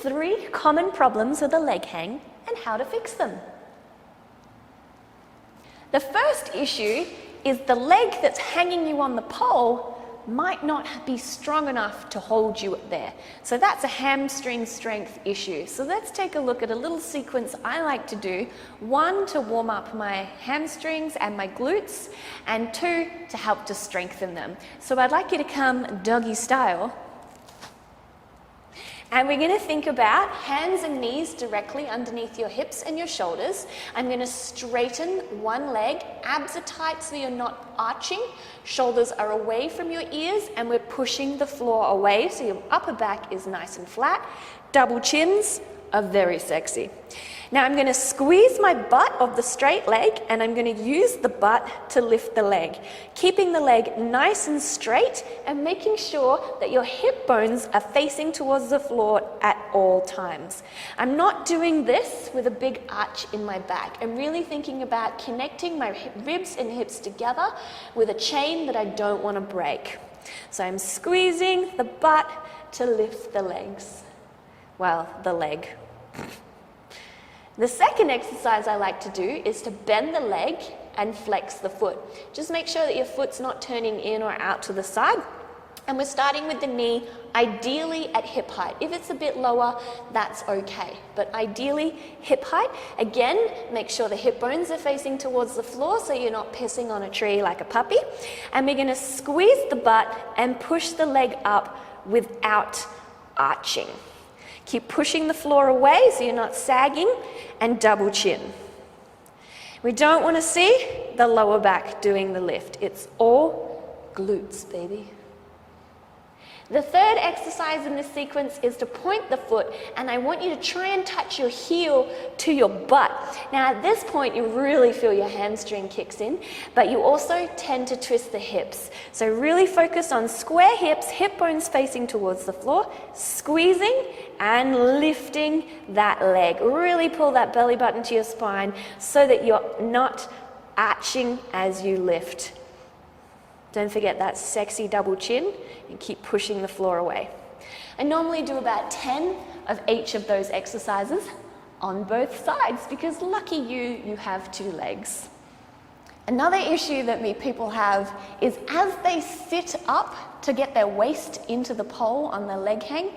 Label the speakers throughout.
Speaker 1: 3 common problems with a leg hang and how to fix them. The first issue is the leg that's hanging you on the pole might not be strong enough to hold you there. So that's a hamstring strength issue. So let's take a look at a little sequence I like to do. 1, to warm up my hamstrings and my glutes, and 2, to help to strengthen them. So I'd like you to come doggy style. And we're going to think about hands and knees directly underneath your hips and your shoulders. I'm going to straighten one leg, abs are tight so you're not arching, shoulders are away from your ears, and we're pushing the floor away so your upper back is nice and flat. Double chins are very sexy. Now I'm going to squeeze my butt of the straight leg, and I'm going to use the butt to lift the leg, keeping the leg nice and straight and making sure that your hip bones are facing towards the floor at all times. I'm not doing this with a big arch in my back. I'm really thinking about connecting my ribs and hips together with a chain that I don't want to break. So I'm squeezing the butt to lift the legs. Well, the leg. The second exercise I like to do is to bend the leg and flex the foot. Just make sure that your foot's not turning in or out to the side. And we're starting with the knee, ideally at hip height. If it's a bit lower, that's okay. But ideally, hip height. Again, make sure the hip bones are facing towards the floor so you're not pissing on a tree like a puppy. And we're going to squeeze the butt and push the leg up without arching. Keep pushing the floor away so you're not sagging, and double chin. We don't want to see the lower back doing the lift. It's all glutes, baby. The third exercise in this sequence is to point the foot, and I want you to try and touch your heel to your butt. Now at this point you really feel your hamstring kicks in, but you also tend to twist the hips. So really focus on square hips, hip bones facing towards the floor, squeezing and lifting that leg. Really pull that belly button to your spine so that you're not arching as you lift. Don't forget that sexy double chin, and keep pushing the floor away. I normally do about 10 of each of those exercises on both sides because lucky you, you have 2 legs. Another issue that people have is as they sit up to get their waist into the pole on their leg hang,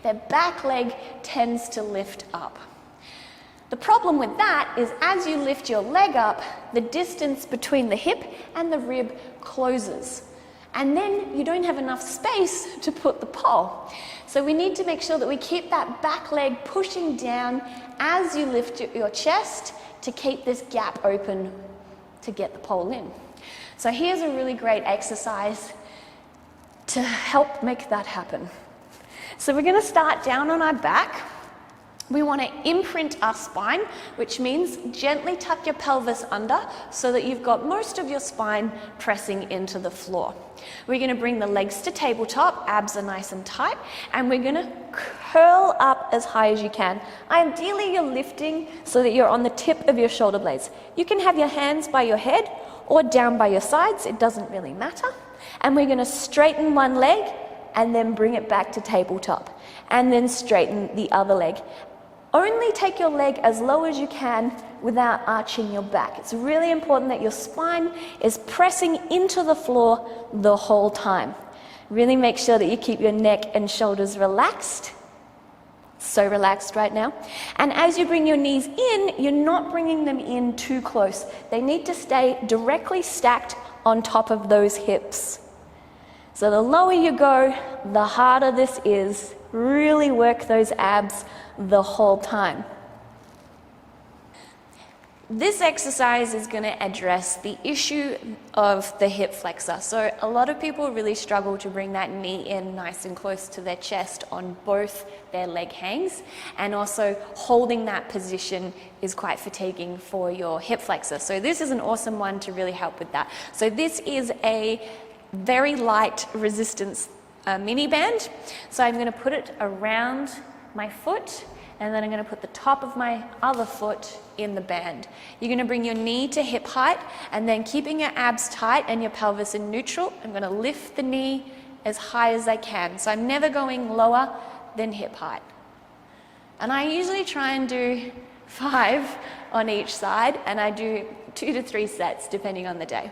Speaker 1: their back leg tends to lift up. The problem with that is as you lift your leg up, the distance between the hip and the rib closes. And then you don't have enough space to put the pole. So we need to make sure that we keep that back leg pushing down as you lift your chest to keep this gap open to get the pole in. So here's a really great exercise to help make that happen. So we're going to start down on our back. We want to imprint our spine, which means gently tuck your pelvis under so that you've got most of your spine pressing into the floor. We're going to bring the legs to tabletop, abs are nice and tight, and we're going to curl up as high as you can. Ideally, you're lifting so that you're on the tip of your shoulder blades. You can have your hands by your head or down by your sides, it doesn't really matter. And we're going to straighten one leg and then bring it back to tabletop, and then straighten the other leg. Only take your leg as low as you can without arching your back. It's really important that your spine is pressing into the floor the whole time. Really make sure that you keep your neck and shoulders relaxed. So relaxed right now. And as you bring your knees in, you're not bringing them in too close. They need to stay directly stacked on top of those hips. So the lower you go, the harder this is. Really work those abs the whole time. This exercise is going to address the issue of the hip flexor. So a lot of people really struggle to bring that knee in nice and close to their chest on both their leg hangs, and also holding that position is quite fatiguing for your hip flexor. So this is an awesome one to really help with that. So this is a very light resistance mini band. So I'm going to put it around my foot, and then I'm going to put the top of my other foot in the band. You're going to bring your knee to hip height, and then keeping your abs tight and your pelvis in neutral, I'm going to lift the knee as high as I can. So I'm never going lower than hip height. And I usually try and do 5 on each side, and I do 2 to 3 sets depending on the day.